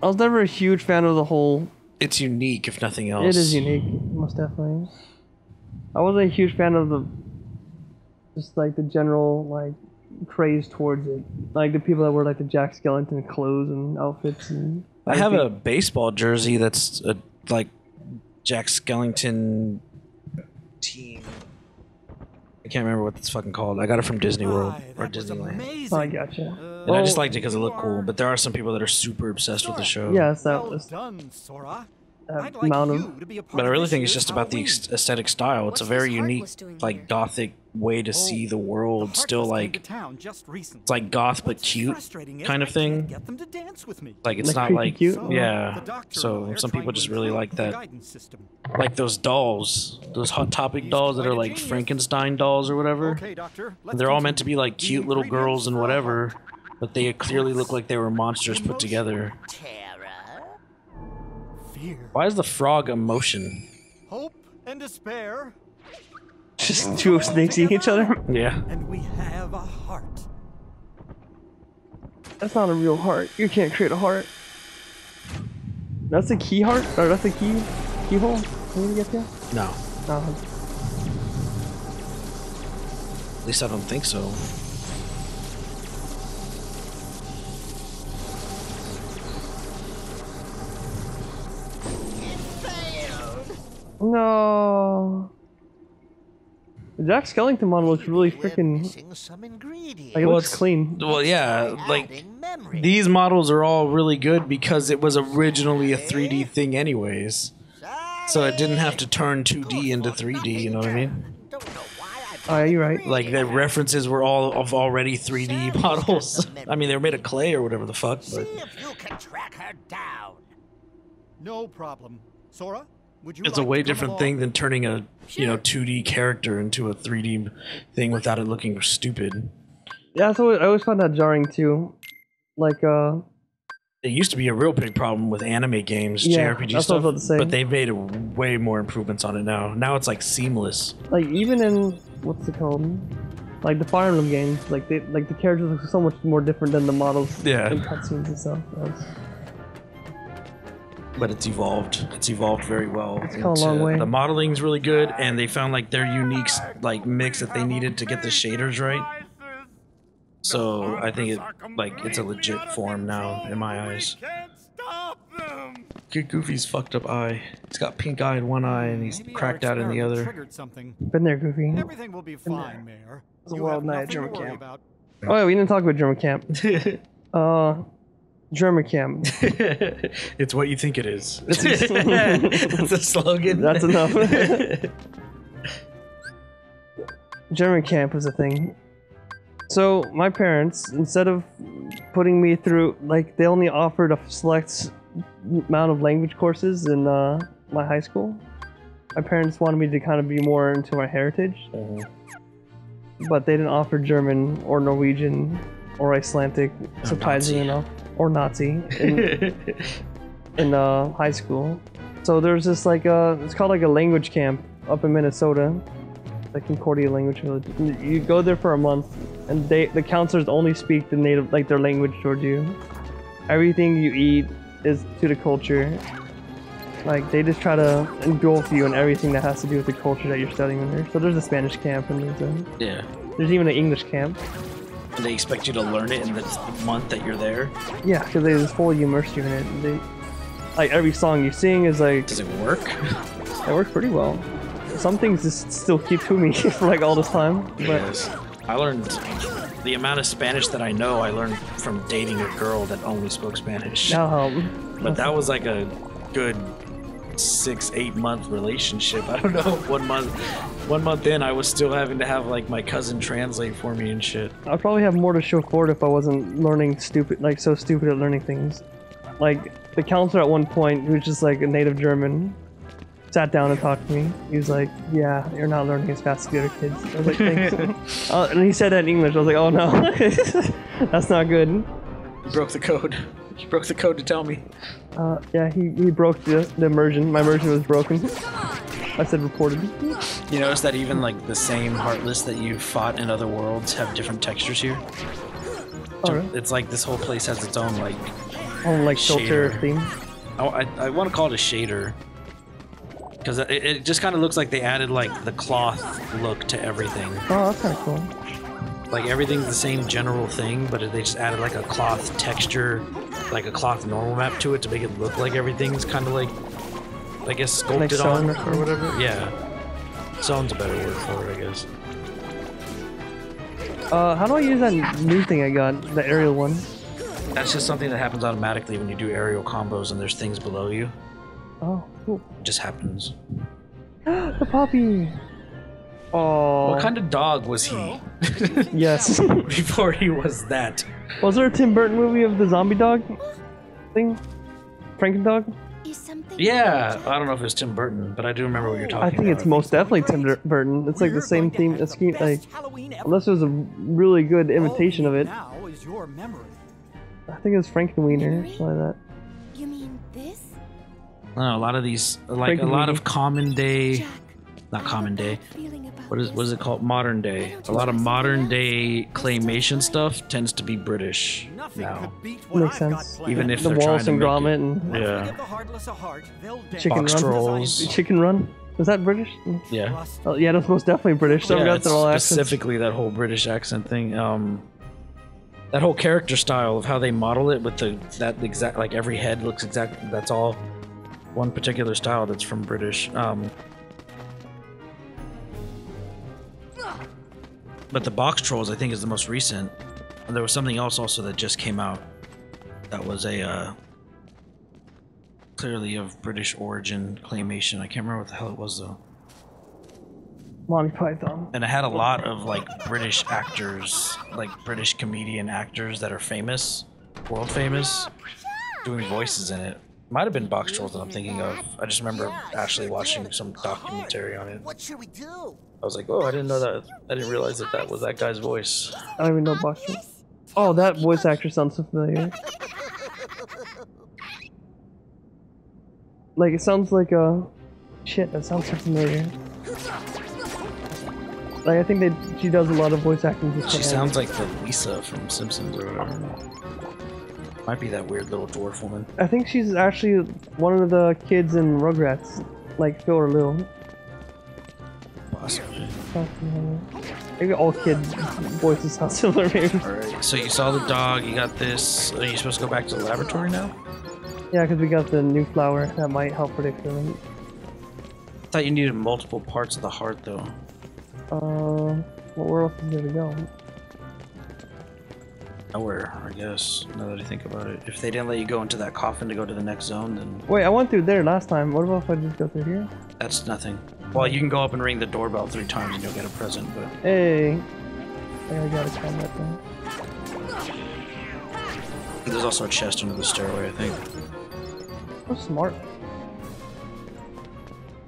I was never a huge fan of the whole. It's unique, if nothing else. It is unique, most definitely. I wasn't a huge fan of the, just like the general like craze towards it. Like the people that wear like the Jack Skellington clothes and outfits and. I have a baseball jersey that's like Jack Skellington team. I can't remember what it's fucking called. I got it from Disney World or Disneyland. Oh, I gotcha. And I just liked it because it looked cool. But there are some people that are super obsessed with the show. Yes, that was amount of. But I really think it's just about the aesthetic style. It's a very unique, like gothic way to see the world. Still like it's like goth but cute kind of thing. Like it's not like cute. Yeah. So some people just really like that. Like those dolls, those Hot Topic dolls that are like Frankenstein dolls or whatever. They're all meant to be like cute little girls and whatever, but they clearly look like they were monsters put together. Why is the frog emotion? Hope and despair. Just two snakes eating each other? Yeah. And we have a heart. That's not a real heart. You can't create a heart. That's a key heart? Or that's a keyhole? Can you get there? No. No. At least I don't think so. No. The Jack Skellington model looks really freaking. Like it looks clean. Well, yeah, like these models are all really good because it was originally a 3D thing, anyways. So it didn't have to turn 2D into 3D. You know what I mean? Oh, yeah, you're right. Like the references were all of already 3D models. I mean, they were made of clay or whatever the fuck. But No problem. Sora? it's a way different thing than turning a 2D character into a 3D thing without it looking stupid. Yeah, so I always found that jarring too. Like it used to be a real big problem with anime games, yeah, JRPG that's stuff, what I was about to say. but they've made way more improvements on it now. Now it's like seamless. Like even in what's it called? Like the Fire Emblem games, like the characters look so much more different than the models Yeah. in cutscenes and stuff. But it's evolved. It's evolved very well. It's come a long way. The modeling's really good, and they found like their unique like mix that they needed to get the shaders right. So I think it's a legit form now in my eyes. Get Goofy's fucked up eye. He's got pink eye in one eye and he's cracked out in the other. Been there, Goofy. Everything will be fine, Mayor. It was a wild night at German camp. Oh yeah, we didn't talk about German camp. German camp. It's what you think it is. That's a slogan. That's enough. German camp was a thing. So my parents, instead of putting me through, like they only offered a select amount of language courses in my high school. My parents wanted me to kind of be more into my heritage. But they didn't offer German or Norwegian or Icelandic, surprisingly enough, or Nazi in high school. So there's this like it's called like a language camp up in Minnesota, like Concordia Language Village. You go there for a month, and the counselors only speak the native, like their language towards you. Everything you eat is to the culture. Like they just try to engulf you in everything that has to do with the culture that you're studying in there. So there's a Spanish camp and there's even an English camp. And they expect you to learn it in the month that you're there? Yeah, because they just fully immerse you in it. Like every song you sing is like... Does it work? It works pretty well. Some things just still keep to me for like all this time. But yes. I learned the amount of Spanish that I know. I learned from dating a girl that only spoke Spanish. But that was like a good 6-8 month relationship. I don't know. 1 month in, I was still having to have like my cousin translate for me and shit. I'd probably have more to show for it if I wasn't learning so stupid at learning things. Like the counselor at one point, who was just like a native German, sat down and talked to me. He was like, "Yeah, you're not learning as fast as the other kids." I was like, "Thanks." And he said that in English. I was like, "Oh no, that's not good." You broke the code. You broke the code to tell me. Yeah, he broke the immersion. My immersion was broken. I said reported. You notice that even like the same Heartless that you fought in other worlds have different textures here? Oh, really? It's like this whole place has its own like Oh, like filter shader. theme. I want to call it a shader. Because it just kind of looks like they added like the cloth look to everything. Oh, that's kind of cool. Like everything's the same general thing, but they just added like a cloth texture, like a cloth normal map to it to make it look like everything's kind of like, I guess, sculpted like on or whatever. Yeah. Sewn's a better word for it, I guess. How do I use that new thing I got? The aerial one? That's just something that happens automatically when you do aerial combos and there's things below you. Oh, cool. It just happens. The puppy! Oh. What kind of dog was he? Yes. Before he was that. Was there a Tim Burton movie of the zombie dog thing? Franken-dog? Yeah, I don't know if it was Tim Burton, but I do remember what you're talking about. I think it's most definitely Tim Burton. It's like the same theme, like, unless it was a really good imitation of it. Now is your memory. I think it was Frankenweenie, something like that. You mean this? I don't know, a lot of these, like a lot of common day, not common day, what is it called? Modern day. A lot of modern day claymation stuff tends to be British now. Makes sense. Even if The they're trying Wallace to and make Gromit it, and yeah. Chicken Box Run. Trolls. Chicken Run? Was that British? Yeah. Oh, yeah, that's most definitely British. So Yeah, got it's their all accents. specifically that whole British accent thing. That whole character style of how they model it with that exact, like every head looks exactly, that's all one particular style that's from British. But the Box Trolls, I think, is the most recent. And there was something else also that just came out that was a clearly of British origin claymation. I can't remember what the hell it was though. Monty Python. And it had a lot of like British actors, like British comedian actors that are famous, world famous, doing voices in it. Might have been Box Trolls that I'm thinking of. I just remember actually watching some documentary on it. What should we do? I was like, oh, I didn't know that. I didn't realize that that was that guy's voice. I don't even know Box Trolls. Oh, that voice actor sounds so familiar. Like, it sounds like a... Shit, that sounds so familiar. Like, I think she does a lot of voice acting. She sounds like the Lisa from Simpsons or whatever. Might be that weird little dwarf woman. I think she's actually one of the kids in Rugrats, like Phil or Lil. Possibly. Maybe all kid voices sound similar, maybe. Alright, so you saw the dog, you got this. Are you supposed to go back to the laboratory now? Yeah, because we got the new flower that might help predict them. I thought you needed multiple parts of the heart though. Well, where else is there to go? Nowhere, I guess, now that I think about it. If they didn't let you go into that coffin to go to the next zone, then... Wait, I went through there last time. What about if I just go through here? That's nothing. Well, you can go up and ring the doorbell 3 times and you'll get a present, but... Hey! I gotta count that thing. There's also a chest under the stairway, I think. So smart.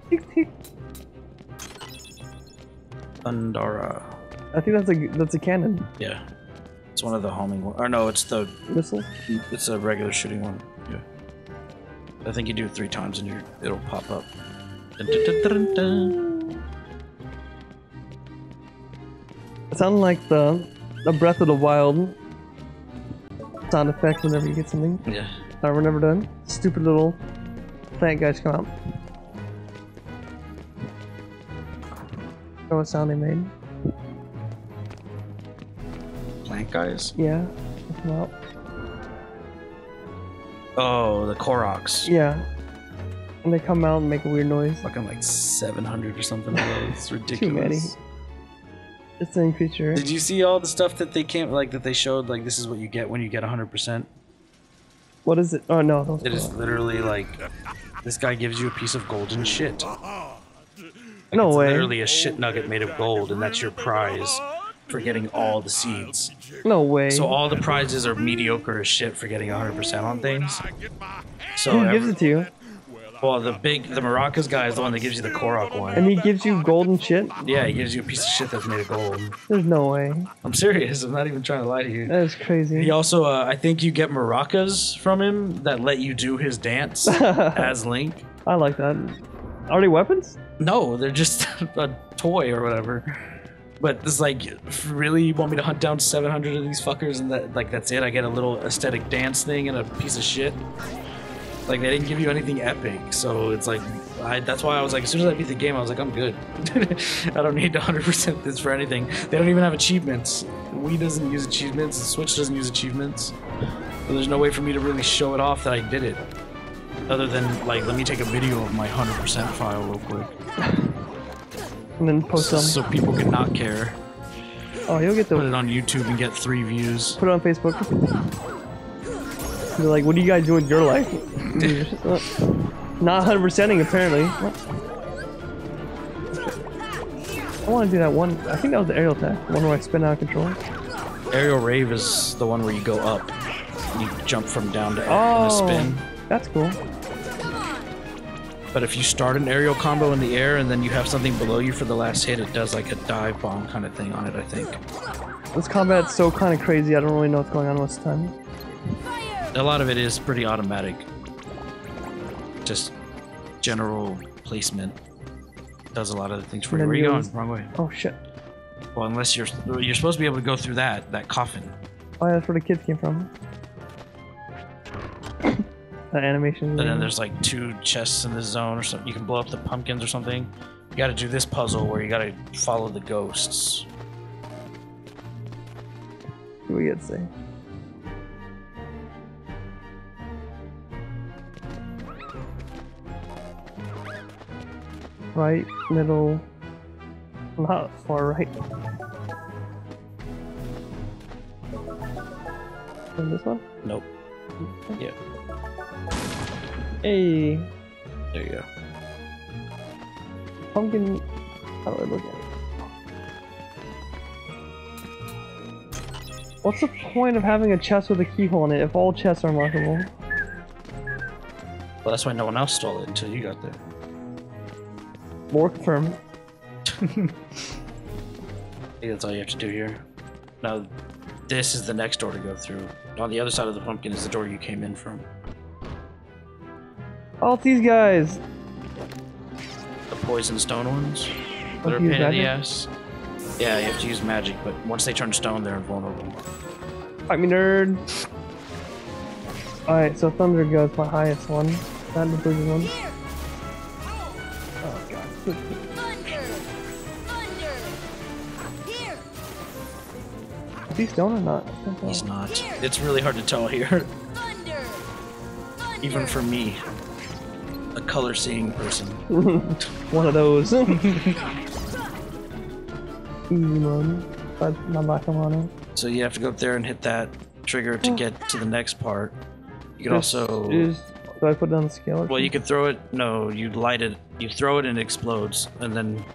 Tick, tick. Thundara. I think that's a cannon. Yeah. It's one of the homing ones. Or no, it's the... Missile? It's a regular shooting one. Yeah. I think you do it 3 times and it'll pop up. Dun, dun, dun, dun, dun. It sounded like the Breath of the Wild sound effect whenever you get something. Yeah. We're never done. Stupid little plant guys come out. Know what sound they made? Plant guys? Yeah. They come out. Oh, the Koroks. Yeah. And they come out and make a weird noise. Fucking like 700 or something of those. It's ridiculous. Too many. Just to increase your... Did you see all the stuff that they came like that they showed? Like this is what you get when you get 100%. What is it? Oh no. Those It is literally like this guy gives you a piece of golden shit. Like, no it's way. Literally a shit nugget made of gold, and that's your prize for getting all the seeds. No way. So all the prizes are mediocre as shit for getting 100% on things. So Who gives it to you? Well, the Maracas guy is the one that gives you the Korok one. And he gives you golden shit? Yeah, he gives you a piece of shit that's made of gold. There's no way. I'm serious. I'm not even trying to lie to you. That is crazy. He also, I think you get maracas from him that let you do his dance as Link. I like that. Are they weapons? No, they're just a toy or whatever. But it's like, really, you want me to hunt down 700 of these fuckers and that's it? I get a little aesthetic dance thing and a piece of shit. Like, they didn't give you anything epic, so it's like, that's why I was like, as soon as I beat the game, I was like, I'm good. I don't need to 100% this for anything. They don't even have achievements. Wii doesn't use achievements, the Switch doesn't use achievements. So there's no way for me to really show it off that I did it. Other than, like, let me take a video of my 100% file real quick. And then post them. So people can not care. Oh, you'll get the... Put it on YouTube and get 3 views. Put it on Facebook. You're like, what do you guys do with your life? Not 100%ing apparently. What? I want to do that one. I think that was the aerial attack. The one where I spin out of control. Aerial rave is the one where you go up. You jump from down to up in a spin. That's cool. But if you start an aerial combo in the air and then you have something below you for the last hit, it does like a dive bomb kind of thing on it, I think. This combat's so kind of crazy. I don't really know what's going on most of the time. A lot of it is pretty automatic. Just general placement does a lot of the things for you. Where are you going? Wrong way. Oh shit. Well, unless you're supposed to be able to go through that coffin. Oh yeah, that's where the kids came from. That animation. And then there's like 2 chests in this zone or something. You can blow up the pumpkins or something. You gotta do this puzzle where you gotta follow the ghosts. What do we get to say? Right, middle, not far right. And this one? Nope. Yeah. Hey. There you go. Pumpkin. How do I look at it? What's the point of having a chest with a keyhole in it if all chests are unlockable? Well, that's why no one else stole it until you got there. More confirmed. I think that's all you have to do here. Now, this is the next door to go through. On the other side of the pumpkin is the door you came in from. Oh, it's these guys! The poison stone ones? That are a pain in the ass. Yeah, you have to use magic, but once they turn stone, they're invulnerable. Fight me, nerd! Alright, so Thunder goes my highest one. Not the bigger one. Oh god. Here. Is he stone or not? He's not. It's really hard to tell here. Even for me. A color-seeing person. One of those. Easy mode. But I'm not coming on it. So you have to go up there and hit that trigger to get to the next part. You can also... do I put down the scale? Well, you could throw it... No, you light it. You throw it and it explodes. And then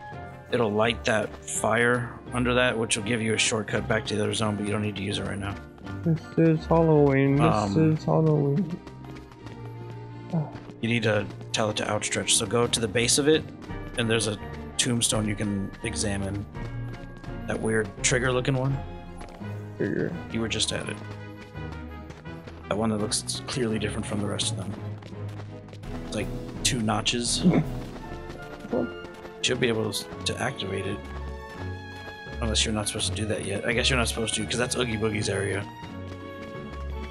it'll light that fire under that, which will give you a shortcut back to the other zone, but you don't need to use it right now. This is Halloween. This is Halloween. Oh. You need to tell it to outstretch. So go to the base of it, and there's a tombstone you can examine. That weird trigger-looking one. Trigger. You were just at it. That one that looks clearly different from the rest of them. It's like 2 notches. You should be able to activate it. Unless you're not supposed to do that yet. I guess you're not supposed to, because that's Oogie Boogie's area.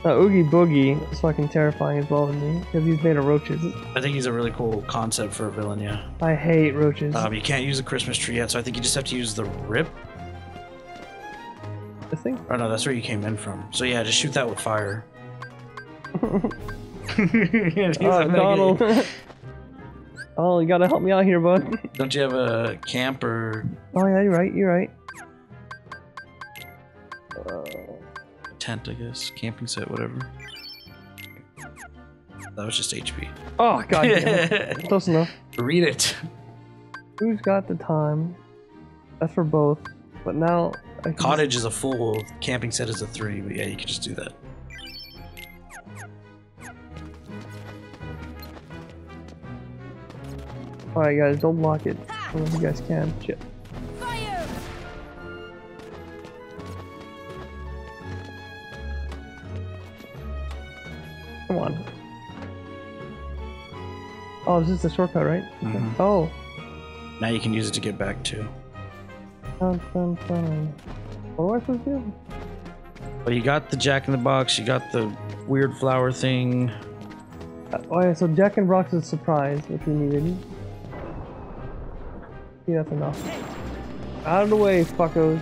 Oogie Boogie is fucking terrifying as well to me, because he's made of roaches. I think he's a really cool concept for a villain, yeah. I hate roaches. You can't use the Christmas tree yet, so I think you just have to use the rip. This thing? Oh no, that's where you came in from. So yeah, just shoot that with fire. Donald. Oh, you gotta help me out here, bud. Don't you have a camp or... Oh yeah, you're right, you're right. Tent, I guess. Camping set, whatever. That was just HP. Oh, god damn it. Close enough. Read it. Who's got the time? That's for both. But now... Cottage is a full, camping set is a 3, but yeah, you can just do that. Alright guys, don't block it. I don't know if you guys can. Shit. Come on. Oh, this is the shortcut, right? Mm-hmm. Oh. Now you can use it to get back to. Dun, dun, dun. What am I supposed to do? But you got the Jack in the Box, you got the weird flower thing. Oh yeah, so Jack and Brock's is a surprise if you needed. See, that's enough. Out of the way, fuckos.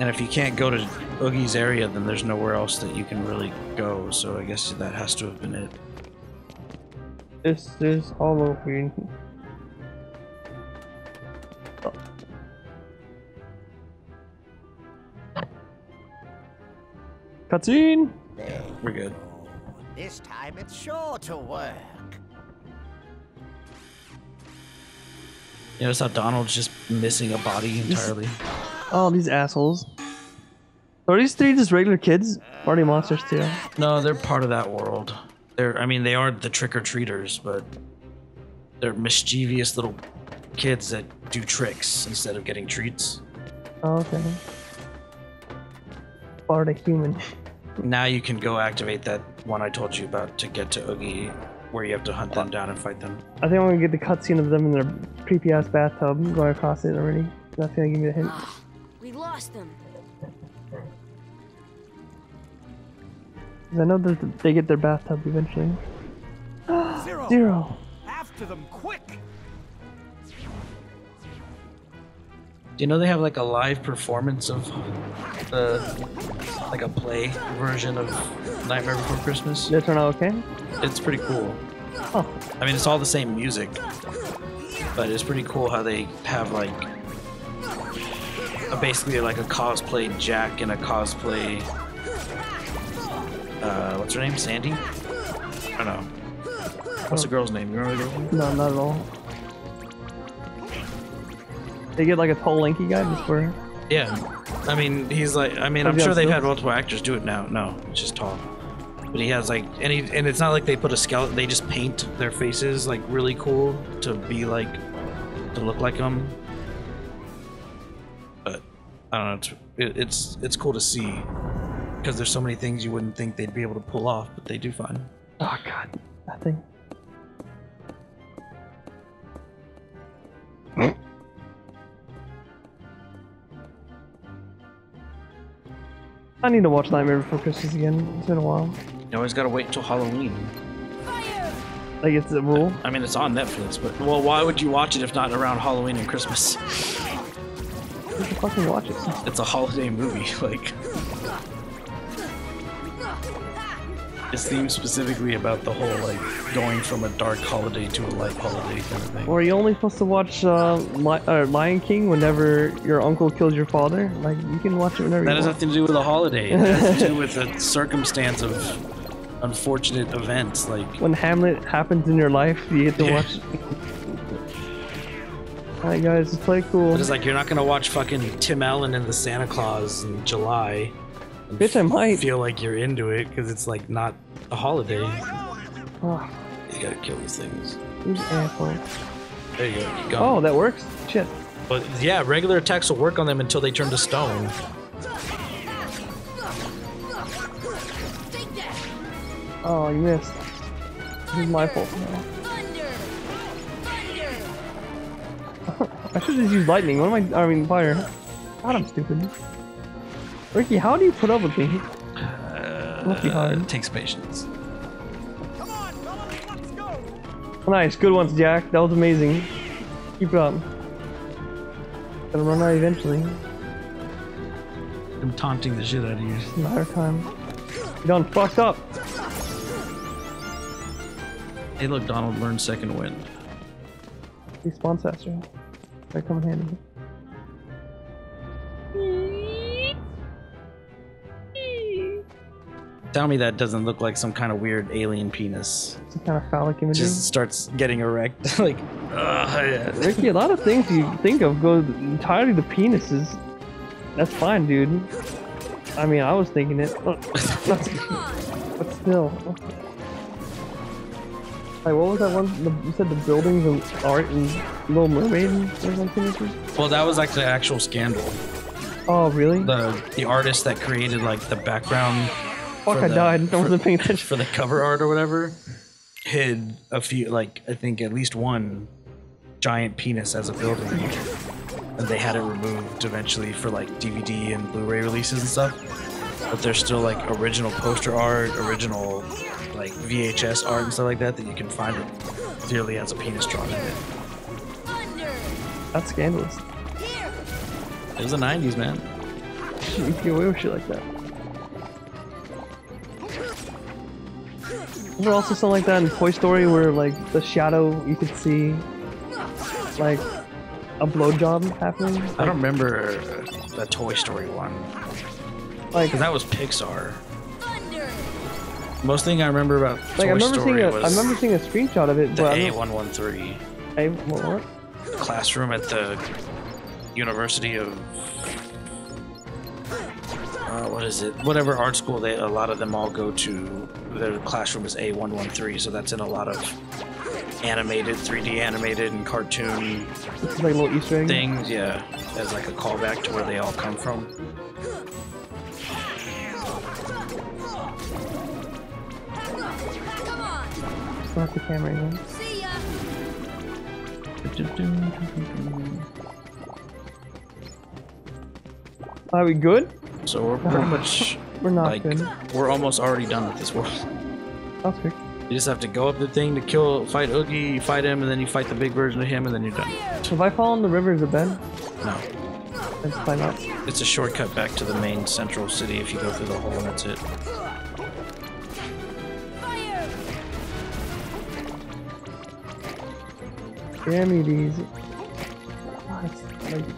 And if you can't go to Oogie's area, then there's nowhere else that you can really go, so I guess that has to have been it. This is Halloween. Oh. Cutscene! We're good. This time it's sure to work. You notice how Donald's just missing a body entirely? Oh, these assholes. Are these three just regular kids? Or are they monsters too? No, they're part of that world. I mean, they aren't the trick-or-treaters, but they're mischievous little kids that do tricks instead of getting treats. Oh, okay. Or are they human? Now you can go activate that one I told you about to get to Oogie, where you have to hunt them down and fight them. I think I'm gonna get the cutscene of them in their creepy ass bathtub going across it already. That's gonna give me the hint. We lost them. 'Cause I know that they get their bathtub eventually. Zero. Zero. After them, quick! Do you know they have like a live performance of like a play version of Nightmare Before Christmas? Did it turn out okay? It's pretty cool. Oh. I mean, it's all the same music, but it's pretty cool how they have like basically like a cosplay Jack and a cosplay what's her name? Sandy? I don't know. What's the girl's name? You remember the girl's name? No, not at all. They get like a tall, lanky guy just for. Yeah. I mean, he's like. I mean, I'm sure they've had multiple actors do it now. No, it's just tall. But he has like, and it's not like they put a skeleton. They just paint their faces like really cool to be like, to look like them. But I don't know. It's cool to see because there's so many things you wouldn't think they'd be able to pull off, but they do fine. Oh god, that thing. I need to watch Nightmare Before Christmas again. It's been a while. You always gotta wait until Halloween. Fire! Like it's a rule. I mean, it's on Netflix, but well, why would you watch it if not around Halloween and Christmas? You should fucking watch it. It's a holiday movie, like. It's themed specifically about the whole, like, going from a dark holiday to a light holiday kind of thing. Or are you only supposed to watch Lion King whenever your uncle kills your father? Like, you can watch it whenever That you has want. nothing to do with a holiday. It has to do with the circumstance of unfortunate events, like... When Hamlet happens in your life, you get to watch. Alright guys, let's play cool. But it's like, you're not gonna watch fucking Tim Allen and the Santa Claus in July. Bitch, I might. Feel like you're into it, because it's like not a holiday. Oh, You gotta kill these things. these assholes. There you go. You got Oh, them. that works? Shit. But yeah, regular attacks will work on them until they turn to stone. Oh, you missed. This is my fault now. Thunder! I should just use lightning. What am I mean, fire. God, I'm stupid. Ricky, how do you put up with me? It must be hard. It takes patience. Come on, fellas, let's go! Nice, good ones, Jack. That was amazing. Keep it up. Gonna run out eventually. I'm taunting the shit out of you. It's a matter of time. You done fucked up. Hey, look, Donald learned second wind. Respawn faster. Might come in handy. Tell me that doesn't look like some kind of weird alien penis. Some kind of phallic imagery. Just starts getting erect. Like, yeah. Ricky, a lot of things you think of go entirely to penises. That's fine, dude. I mean, I was thinking it. But still. Like, what was that one? You said the buildings and art and Little Mermaid or something? Well, that was like the actual scandal. Oh, really? The artist that created like the background. Fuck, for I the- died. I wasn't paying attention. For the cover art or whatever, hid a few, like, I think at least one giant penis as a building. and they had it removed eventually for like DVD and Blu-ray releases and stuff. But there's still like original poster art, original like VHS art and stuff like that you can find it clearly has a penis drawn in it. Thunder. That's scandalous. Here. It was the 90s, man. You can get away with shit like that. Is there also something like that in Toy Story where like the shadow you could see like a blowjob happening? I don't remember the Toy Story one. Like, because that was Pixar. Thunder. Most thing I remember about Toy Story was I remember seeing a screenshot of it. the But A113 what? classroom at the University of what is it? Whatever art school a lot of them all go to. Their classroom is A113, so that's in a lot of animated, 3D animated, and cartoon It's like a little Easter egg things. Yeah, as like a callback to where they all come from. Come on. Still have the camera again. See ya. Are we good? So we're pretty much We're not like good. we're almost already done with this world. That's quick. You just have to go up the thing to fight Oogie, you fight him, and then you fight the big version of him, and then you're done. If I fall in the river, is it Ben? No. Let's find out. It's a shortcut back to the main central city if you go through the hole, and that's it. Fire. Damn you, these.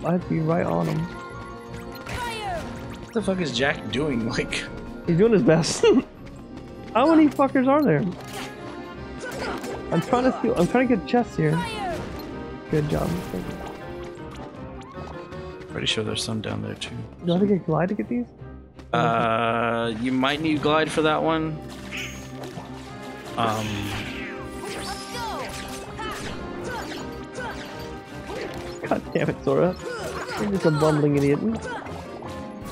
I'd be right on him. Fire. What the fuck is Jack doing? Like, He's doing his best. How many fuckers are there? I'm trying to steal. I'm trying to get chests here. Fire. Good job. Thank you. pretty sure there's some down there too. Do I have to get glide to get these? You might need glide for that one. Let's go. God damn it, Sora. You're just a bumbling idiot.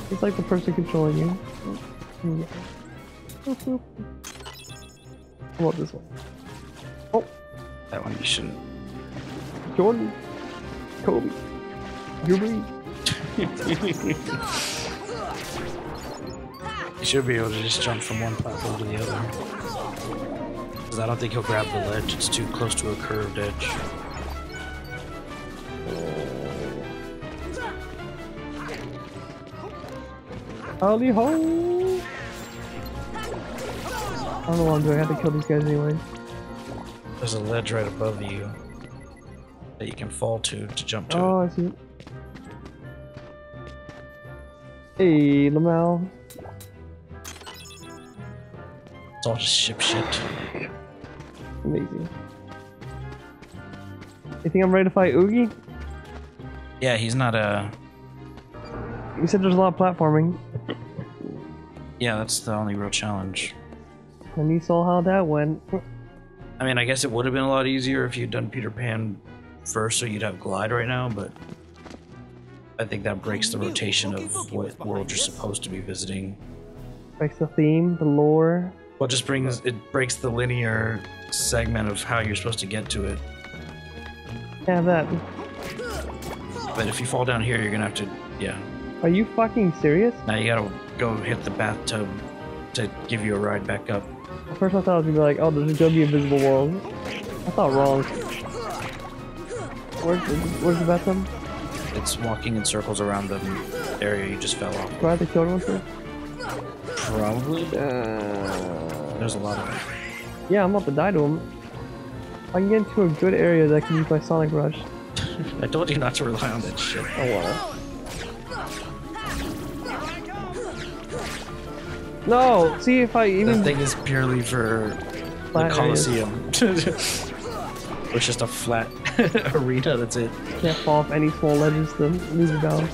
It's like the person controlling you. How about this one? Oh, That one you shouldn't. Jordan. Kobe. Yuri. You should be able to just jump from one platform to the other. Because I don't think he'll grab the ledge, it's too close to a curved edge. Howdy ho! I don't know what I'm doing. I have to kill these guys anyway. There's a ledge right above you that you can fall to jump to. Oh, I see it. Hey, Lamau. It's all just ship shit. Amazing. You think I'm ready to fight Oogie? Yeah, he's not a... You said there's a lot of platforming. Yeah, that's the only real challenge. And you saw how that went. I mean, I guess it would have been a lot easier if you'd done Peter Pan first, so you'd have glide right now, but I think that breaks the rotation of what world you're supposed to be visiting. Breaks the theme, the lore. Well, it just breaks the linear segment of how you're supposed to get to it. Yeah, that. But if you fall down here, you're gonna have to, yeah. Are you fucking serious? Now you gotta go hit the bathtub to give you a ride back up. At first I thought it was gonna be like, oh, there's gonna be a visible world. I thought wrong. Where's the bathtub? It's walking in circles around the area you just fell off. Do I have to kill one first? Probably. There's a lot of them. Yeah, I'm about to die to him. If I can get into a good area that I can use my Sonic Rush. I told you not to rely on that shit. I wanna. No! See if I even... That thing is purely for the Coliseum. It's just a flat arena, that's it. Can't fall off any small ledges to lose your balance.